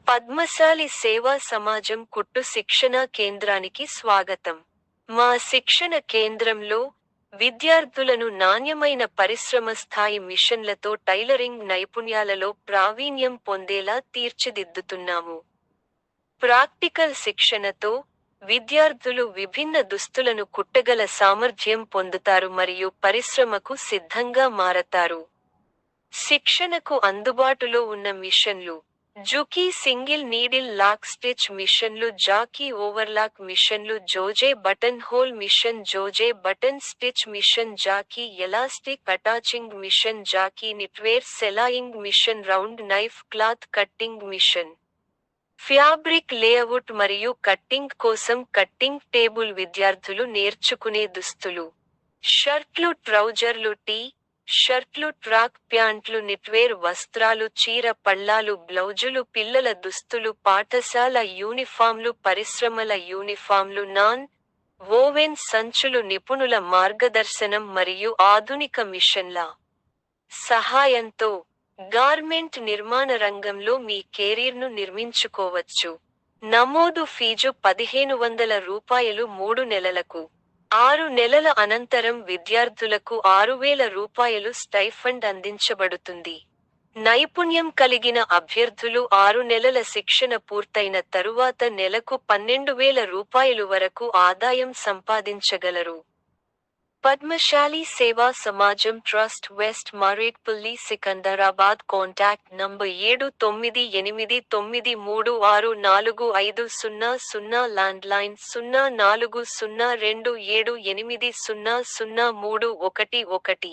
పద్మశాలి సేవా సమాజం కుట్టు శిక్షణా కేంద్రానికి స్వాగతం. మా శిక్షణ కేంద్రంలో విద్యార్థులను నాణ్యమైన పరిశ్రమ స్థాయి మిషన్లతో టైలరింగ్ నైపుణ్యాలలో ప్రావీణ్యం పొందేలా తీర్చిదిద్దుతున్నాము. ప్రాక్టికల్ శిక్షణతో విద్యార్థులు విభిన్న దుస్తులను కుట్టగల సామర్థ్యం పొందుతారు మరియు పరిశ్రమకు సిద్ధంగా మారతారు. శిక్షణకు అందుబాటులో ఉన్న మిషన్లు: Juki single needle lock stitch మిషన్లు, జాకీ ఓవర్లాక్ మిషన్లు, జోజే బటన్ హోల్ మిషన్, జోజే బటన్ స్టిచ్ మిషన్, జాకీ ఎలాస్టిక్ అటాచింగ్ మిషన్, జాకీ నిట్వేర్ సెలాయింగ్ మిషన్, రౌండ్ నైఫ్ క్లాత్ కట్టింగ్ మిషన్. ఫ్యాబ్రిక్ లేఅవుట్ మరియు కట్టింగ్ కోసం కట్టింగ్ టేబుల్. విద్యార్థులు నేర్చుకునే దుస్తులు: షర్ట్లు, ట్రౌజర్లు, టీ షర్ట్లు, ట్రాక్ ప్యాంట్లు, నిట్వేర్ వస్త్రాలు, చీర పళ్ళాలు, బ్లౌజులు, పిల్లల దుస్తులు, పాఠశాల యూనిఫామ్లు, పరిశ్రమల యూనిఫామ్లు, నాన్ వోవెన్ సంచులు. నిపుణుల మార్గదర్శనం మరియు ఆధునిక మిషన్ల సహాయంతో గార్మెంట్ నిర్మాణ రంగంలో మీ కెరీర్ను నిర్మించుకోవచ్చు. నమోదు ఫీజు రూ. 1500 3 నెలలకు. 6 నెలల అనంతరం విద్యార్థులకు రూ. 6000 స్టైఫండ్ అందించబడుతుంది. నైపుణ్యం కలిగిన అభ్యర్థులు 6 నెలల శిక్షణ పూర్తయిన తరువాత నెలకు రూ. 12,000 వరకు ఆదాయం సంపాదించగలరు. Padmashali Seva Samajam trust, west Marredpally, Secunderabad. Contact number 7989364500, landline 04027800300311.